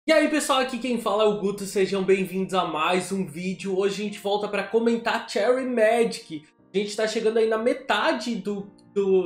E aí pessoal, aqui quem fala é o Guto, sejam bem-vindos a mais um vídeo. Hoje a gente volta para comentar Cherry Magic. A gente tá chegando aí na metade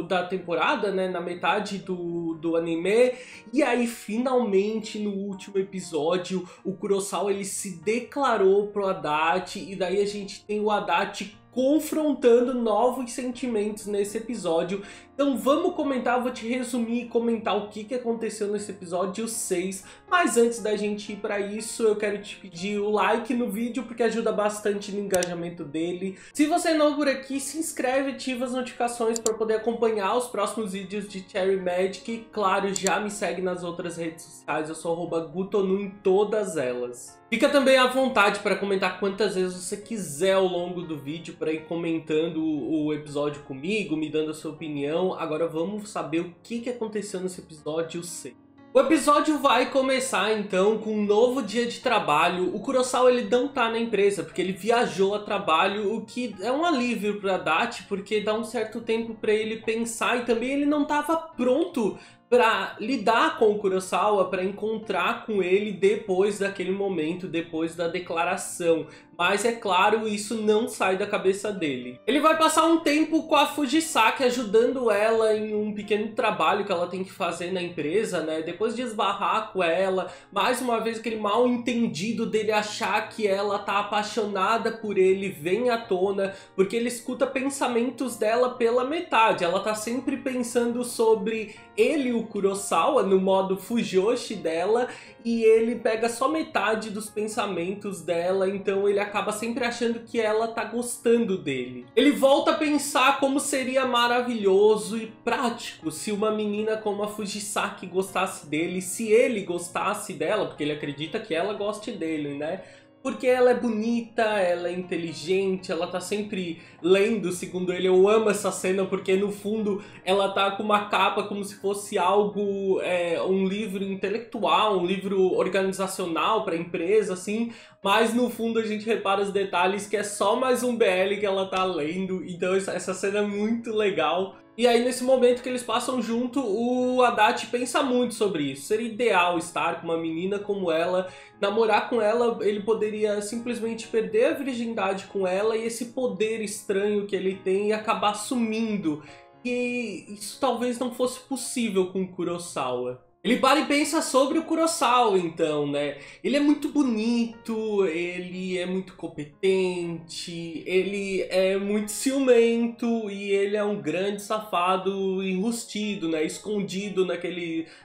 da temporada, né? Na metade do anime. E aí, finalmente, no último episódio, o Kurosawa ele se declarou pro Adachi. E daí a gente tem o Adachi confrontando novos sentimentos nesse episódio. Então vamos comentar, eu vou te resumir e comentar o que aconteceu nesse episódio 6. Mas antes da gente ir para isso, eu quero te pedir o like no vídeo, porque ajuda bastante no engajamento dele. Se você é novo por aqui, se inscreve e ativa as notificações para poder acompanhar os próximos vídeos de Cherry Magic. E claro, já me segue nas outras redes sociais, eu sou @gutonu em todas elas. Fica também à vontade para comentar quantas vezes você quiser ao longo do vídeo para ir comentando o episódio comigo, me dando a sua opinião. Agora vamos saber o que aconteceu nesse episódio 6. O episódio vai começar então com um novo dia de trabalho. O Kurosawa ele não tá na empresa porque ele viajou a trabalho, o que é um alívio para Adachi porque dá um certo tempo para ele pensar e também ele não estava pronto para lidar com o Kurosawa, para encontrar com ele depois daquele momento, depois da declaração. Mas é claro, isso não sai da cabeça dele. Ele vai passar um tempo com a Fujisaki, ajudando ela em um pequeno trabalho que ela tem que fazer na empresa, né? Depois de esbarrar com ela, mais uma vez aquele mal entendido dele achar que ela tá apaixonada por ele vem à tona, porque ele escuta pensamentos dela pela metade. Ela tá sempre pensando sobre ele, o Kurosawa, no modo Fujoshi dela, e ele pega só metade dos pensamentos dela, então ele acaba sempre achando que ela tá gostando dele. Ele volta a pensar como seria maravilhoso e prático se uma menina como a Fujisaki gostasse dele, se ele gostasse dela, porque ele acredita que ela goste dele, né? Porque ela é bonita, ela é inteligente, ela tá sempre lendo, segundo ele. Eu amo essa cena porque no fundo ela tá com uma capa como se fosse algo, um livro intelectual, um livro organizacional para empresa, assim. Mas no fundo a gente repara os detalhes que é só mais um BL que ela tá lendo. Então essa cena é muito legal. E aí nesse momento que eles passam junto, o Adachi pensa muito sobre isso. Seria ideal estar com uma menina como ela, namorar com ela, ele poderia simplesmente perder a virgindade com ela e esse poder estranho que ele tem acabar sumindo. E isso talvez não fosse possível com Kurosawa. Ele para e pensa sobre o Kurosawa, então, né? Ele é muito bonito, ele é muito competente, ele é muito ciumento e ele é um grande safado enrustido, né? Escondido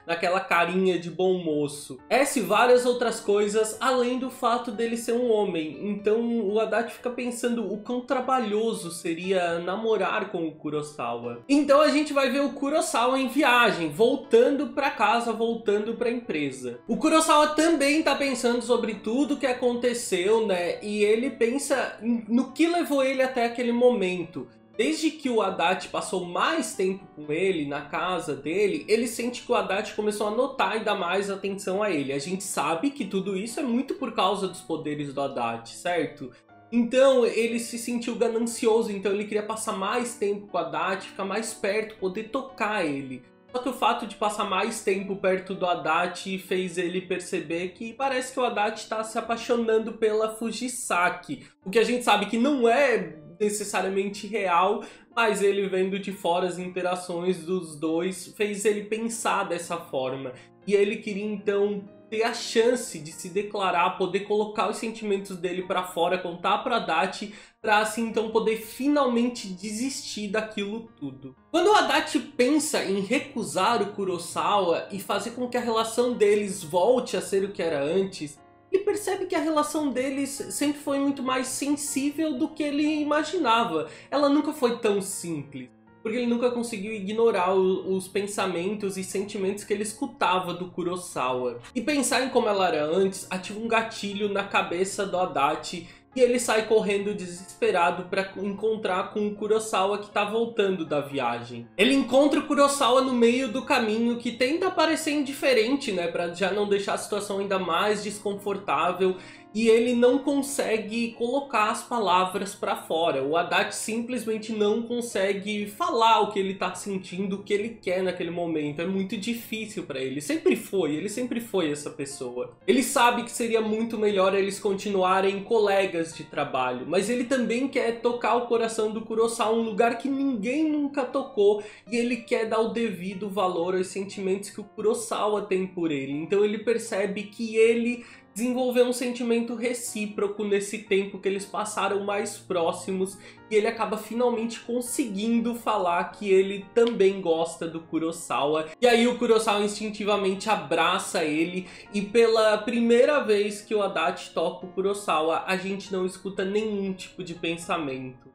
naquela carinha de bom moço. Essa e várias outras coisas, além do fato dele ser um homem. Então o Adachi fica pensando o quão trabalhoso seria namorar com o Kurosawa. Então a gente vai ver o Kurosawa em viagem, voltando pra casa, voltando para a empresa. O Kurosawa também está pensando sobre tudo que aconteceu, né? E ele pensa no que levou ele até aquele momento. Desde que o Adachi passou mais tempo com ele, na casa dele, ele sente que o Adachi começou a notar ainda mais atenção a ele. A gente sabe que tudo isso é muito por causa dos poderes do Adachi, certo? Então ele se sentiu ganancioso, então ele queria passar mais tempo com o Adachi, ficar mais perto, poder tocar ele. Só que o fato de passar mais tempo perto do Adachi fez ele perceber que parece que o Adachi está se apaixonando pela Fujisaki. O que a gente sabe que não é necessariamente real, mas ele vendo de fora as interações dos dois fez ele pensar dessa forma. E ele queria então ter a chance de se declarar, poder colocar os sentimentos dele pra fora, contar pra Adachi, pra assim então poder finalmente desistir daquilo tudo. Quando o Adachi pensa em recusar o Kurosawa e fazer com que a relação deles volte a ser o que era antes, ele percebe que a relação deles sempre foi muito mais sensível do que ele imaginava. Ela nunca foi tão simples, porque ele nunca conseguiu ignorar os pensamentos e sentimentos que ele escutava do Kurosawa. E pensar em como ela era antes ativa um gatilho na cabeça do Adachi e ele sai correndo desesperado para encontrar com o Kurosawa que tá voltando da viagem. Ele encontra o Kurosawa no meio do caminho, que tenta parecer indiferente, né, para já não deixar a situação ainda mais desconfortável, e ele não consegue colocar as palavras para fora. O Adachi simplesmente não consegue falar o que ele tá sentindo, o que ele quer naquele momento. É muito difícil para ele. Ele sempre foi essa pessoa. Ele sabe que seria muito melhor eles continuarem colegas de trabalho, mas ele também quer tocar o coração do Kurosawa, um lugar que ninguém nunca tocou, e ele quer dar o devido valor aos sentimentos que o Kurosawa tem por ele. Então ele percebe que ele desenvolveu um sentimento recíproco nesse tempo que eles passaram mais próximos, e ele acaba finalmente conseguindo falar que ele também gosta do Kurosawa. E aí o Kurosawa instintivamente abraça ele, e pela primeira vez que o Adachi toca o Kurosawa, a gente não escuta nenhum tipo de pensamento.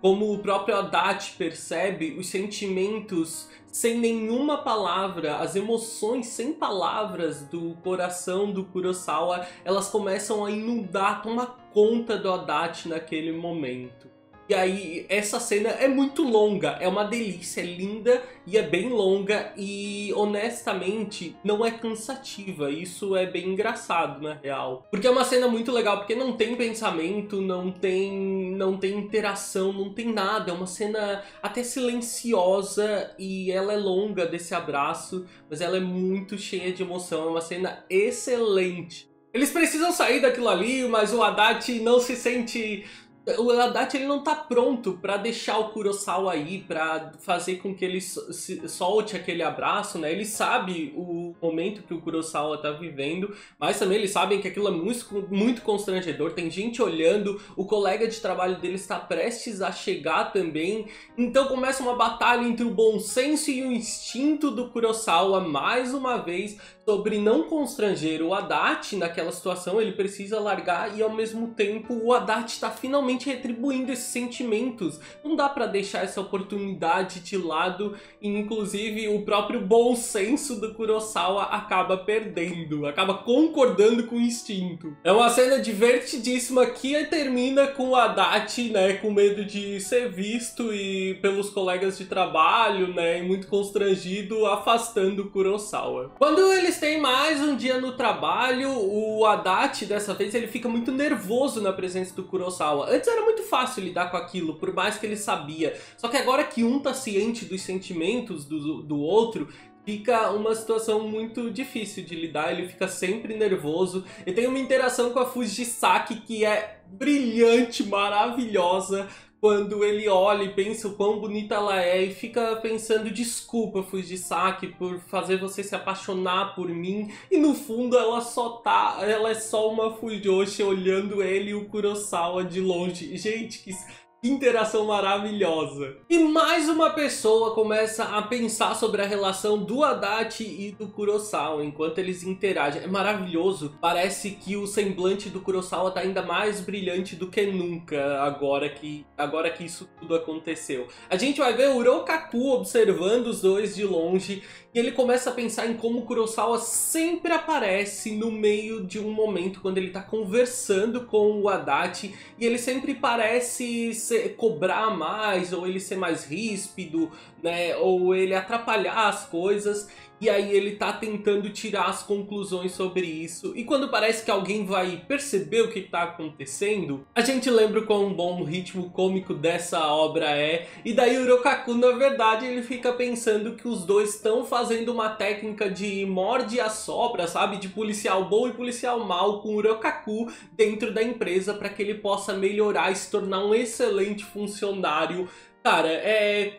Como o próprio Adachi percebe, os sentimentos sem nenhuma palavra, as emoções sem palavras do coração do Kurosawa, elas começam a inundar, tomar conta do Adachi naquele momento. E aí, essa cena é muito longa, é uma delícia, é linda e é bem longa e, honestamente, não é cansativa. Isso é bem engraçado, na real. Porque é uma cena muito legal, porque não tem pensamento, não tem interação, não tem nada. É uma cena até silenciosa e ela é longa desse abraço, mas ela é muito cheia de emoção. É uma cena excelente. Eles precisam sair daquilo ali, mas o Adachi não se sente... O Adachi ele não tá pronto pra deixar o Kurosawa aí, pra fazer com que ele solte aquele abraço, né? Ele sabe o momento que o Kurosawa tá vivendo, mas também eles sabem que aquilo é muito constrangedor, tem gente olhando, o colega de trabalho dele está prestes a chegar também, então começa uma batalha entre o bom senso e o instinto do Kurosawa, mais uma vez, sobre não constranger o Adachi naquela situação. Ele precisa largar e ao mesmo tempo o Adachi está finalmente retribuindo esses sentimentos. Não dá pra deixar essa oportunidade de lado e inclusive o próprio bom senso do Kurosawa acaba perdendo, acaba concordando com o instinto. É uma cena divertidíssima que termina com o Adachi, né, com medo de ser visto e pelos colegas de trabalho, né, e muito constrangido, afastando o Kurosawa. Quando eles têm mais um dia no trabalho, o Adachi dessa vez ele fica muito nervoso na presença do Kurosawa. Antes era muito fácil lidar com aquilo, por mais que ele sabia. Só que agora que um tá ciente dos sentimentos do outro, fica uma situação muito difícil de lidar, ele fica sempre nervoso. E tem uma interação com a Fujisaki que é brilhante, maravilhosa, quando ele olha e pensa o quão bonita ela é e fica pensando, desculpa Fujisaki por fazer você se apaixonar por mim, e no fundo ela é só uma Fujoshi olhando ele e o Kurosawa de longe. Gente, que interação maravilhosa. E mais uma pessoa começa a pensar sobre a relação do Adachi e do Kurosawa enquanto eles interagem. É maravilhoso. Parece que o semblante do Kurosawa tá ainda mais brilhante do que nunca agora que isso tudo aconteceu. A gente vai ver o Urokaku observando os dois de longe e ele começa a pensar em como o Kurosawa sempre aparece no meio de um momento quando ele tá conversando com o Adachi, e ele sempre parece cobrar mais, ou ele ser mais ríspido, né, ou ele atrapalhar as coisas, e aí ele tá tentando tirar as conclusões sobre isso. E quando parece que alguém vai perceber o que tá acontecendo, a gente lembra quão bom o ritmo cômico dessa obra é. E daí o Urokaku, na verdade, ele fica pensando que os dois estão fazendo uma técnica de morde e assopra, sabe? De policial bom e policial mau com o Urokaku dentro da empresa para que ele possa melhorar e se tornar um excelente funcionário. Cara,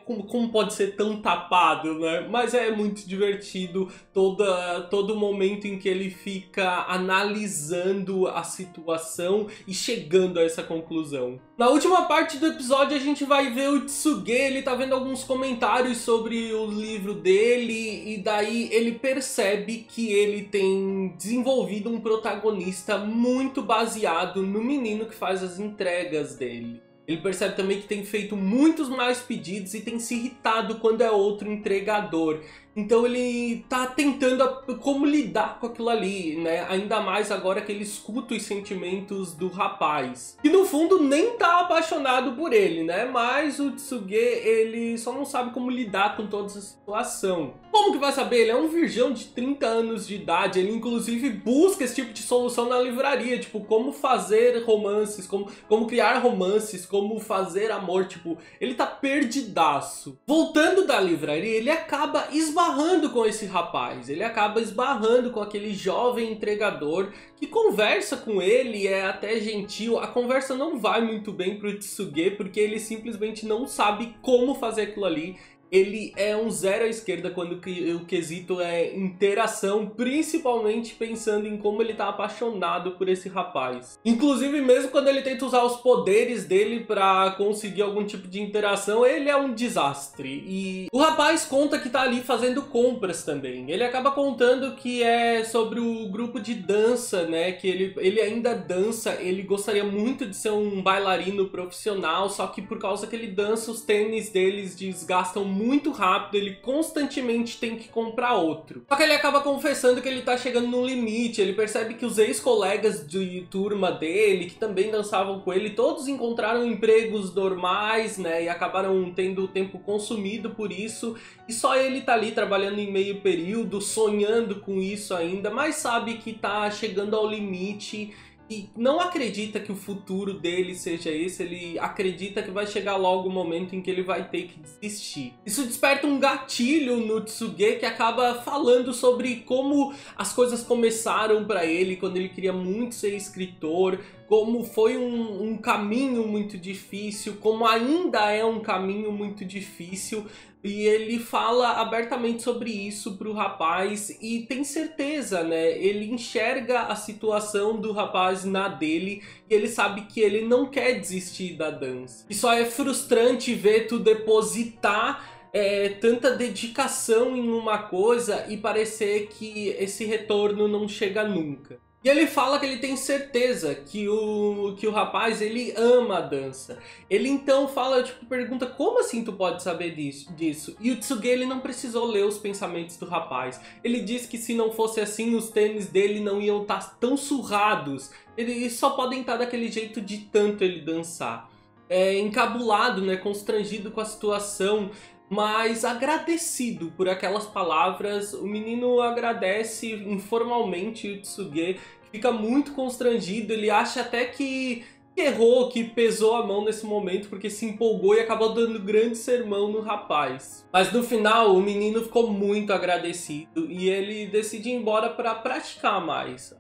como pode ser tão tapado, né? Mas é muito divertido todo momento em que ele fica analisando a situação e chegando a essa conclusão. Na última parte do episódio a gente vai ver o Tsuge, ele tá vendo alguns comentários sobre o livro dele, e daí ele percebe que ele tem desenvolvido um protagonista muito baseado no menino que faz as entregas dele. Ele percebe também que tem feito muitos mais pedidos e tem se irritado quando é outro entregador. Então ele tá tentando como lidar com aquilo ali, né? Ainda mais agora que ele escuta os sentimentos do rapaz. Que no fundo nem tá apaixonado por ele, né? Mas o Tsuge, ele só não sabe como lidar com toda essa situação. Como que vai saber? Ele é um virgão de 30 anos de idade, ele inclusive busca esse tipo de solução na livraria, tipo, como fazer romances, como criar romances, como fazer amor, tipo, ele tá perdidaço. Voltando da livraria, ele acaba esbarrando com esse rapaz, ele acaba esbarrando com aquele jovem entregador que conversa com ele, é até gentil. A conversa não vai muito bem pro Tsuge, porque ele simplesmente não sabe como fazer aquilo ali. Ele é um zero à esquerda quando o quesito é interação, principalmente pensando em como ele tá apaixonado por esse rapaz. Inclusive, mesmo quando ele tenta usar os poderes dele pra conseguir algum tipo de interação, ele é um desastre. E o rapaz conta que tá ali fazendo compras também. Ele acaba contando que é sobre o grupo de dança, né? Que ele ainda dança, ele gostaria muito de ser um bailarino profissional, só que por causa que ele dança, os tênis deles desgastam muito rápido, ele constantemente tem que comprar outro. Só que ele acaba confessando que ele tá chegando no limite, ele percebe que os ex-colegas de turma dele, que também dançavam com ele, todos encontraram empregos normais, né, e acabaram tendo o tempo consumido por isso, e só ele tá ali trabalhando em meio período, sonhando com isso ainda, mas sabe que tá chegando ao limite e não acredita que o futuro dele seja esse, ele acredita que vai chegar logo o momento em que ele vai ter que desistir. Isso desperta um gatilho no Tsuge, que acaba falando sobre como as coisas começaram para ele, quando ele queria muito ser escritor, como foi um caminho muito difícil, como ainda é um caminho muito difícil. E ele fala abertamente sobre isso pro rapaz e tem certeza, né? Ele enxerga a situação do rapaz na dele e ele sabe que ele não quer desistir da dança. E só é frustrante ver tu depositar tanta dedicação em uma coisa e parecer que esse retorno não chega nunca. E ele fala que ele tem certeza que o rapaz, ele ama a dança. Ele então fala, tipo, pergunta, como assim tu pode saber disso? E o Tsuge, ele não precisou ler os pensamentos do rapaz. Ele diz que se não fosse assim, os tênis dele não iam estar tão surrados. Eles só podem estar daquele jeito de tanto ele dançar. Encabulado, né, constrangido com a situação, mas agradecido por aquelas palavras. O menino agradece informalmente o Tsuge, que fica muito constrangido, ele acha até que errou, que pesou a mão nesse momento, porque se empolgou e acabou dando grande sermão no rapaz. Mas no final, o menino ficou muito agradecido e ele decide ir embora para praticar mais.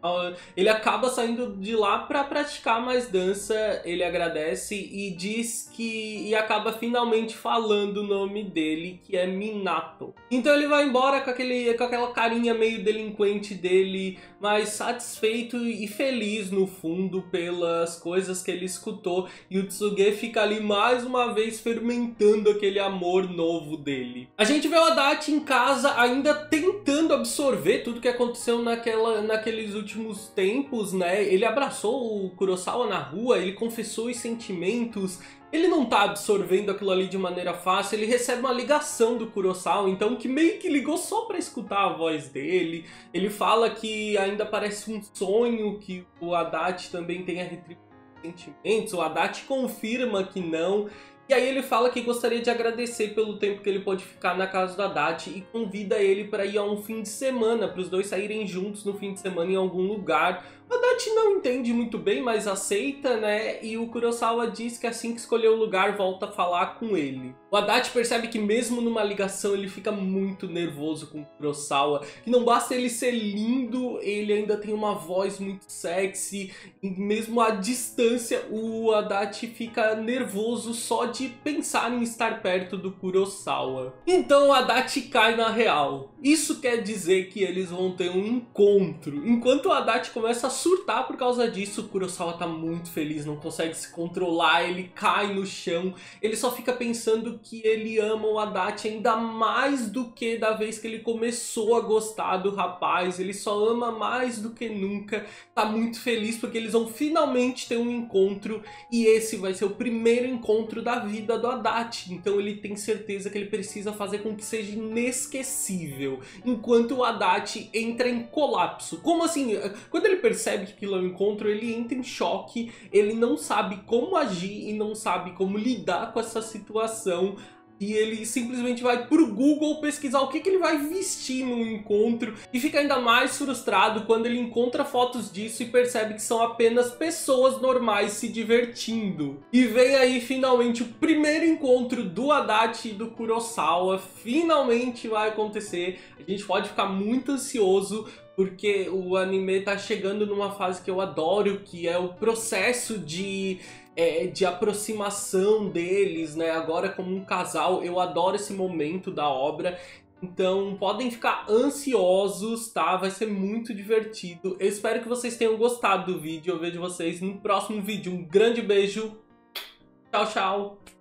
Ele acaba saindo de lá para praticar mais dança, ele agradece e diz que... e acaba finalmente falando o nome dele, que é Minato. Então ele vai embora com aquela carinha meio delinquente dele, mas satisfeito e feliz no fundo pelas coisas que ele escutou, e o Tsuge fica ali mais uma vez fermentando aquele amor novo dele. A gente vê o Adachi em casa ainda tentando absorver tudo que aconteceu naqueles últimos tempos, né? Ele abraçou o Kurosawa na rua, ele confessou os sentimentos. Ele não tá absorvendo aquilo ali de maneira fácil, ele recebe uma ligação do Kurosawa, então, que meio que ligou só pra escutar a voz dele. Ele fala que ainda parece um sonho, que o Adachi também tem a retribuição sentimentos, o Adachi confirma que não, e aí ele fala que gostaria de agradecer pelo tempo que ele pode ficar na casa do Adachi e convida ele para ir a um fim de semana, para os dois saírem juntos no fim de semana em algum lugar. O Adachi não entende muito bem, mas aceita, né? E o Kurosawa diz que assim que escolher o lugar, volta a falar com ele. O Adachi percebe que mesmo numa ligação ele fica muito nervoso com o Kurosawa, que não basta ele ser lindo, ele ainda tem uma voz muito sexy, e mesmo à distância o Adachi fica nervoso só de pensar em estar perto do Kurosawa. Então o Adachi cai na real. Isso quer dizer que eles vão ter um encontro. Enquanto o Adachi começa a surtar surtar por causa disso. O Kurosawa tá muito feliz, não consegue se controlar, ele cai no chão. Ele só fica pensando que ele ama o Adachi ainda mais do que da vez que ele começou a gostar do rapaz. Ele só ama mais do que nunca. Tá muito feliz porque eles vão finalmente ter um encontro. E esse vai ser o primeiro encontro da vida do Adachi. Então ele tem certeza que ele precisa fazer com que seja inesquecível. Enquanto o Adachi entra em colapso. Como assim? Quando ele percebe que aquilo é um encontro, ele entra em choque. Ele não sabe como agir e não sabe como lidar com essa situação. E ele simplesmente vai pro Google pesquisar o que ele vai vestir no encontro. E fica ainda mais frustrado quando ele encontra fotos disso e percebe que são apenas pessoas normais se divertindo. E vem aí finalmente o primeiro encontro do Adachi e do Kurosawa. Finalmente vai acontecer. A gente pode ficar muito ansioso, porque o anime tá chegando numa fase que eu adoro, que é o processo de aproximação deles, né? Agora como um casal, eu adoro esse momento da obra. Então podem ficar ansiosos, tá? Vai ser muito divertido. Eu espero que vocês tenham gostado do vídeo. Eu vejo vocês no próximo vídeo. Um grande beijo. Tchau, tchau.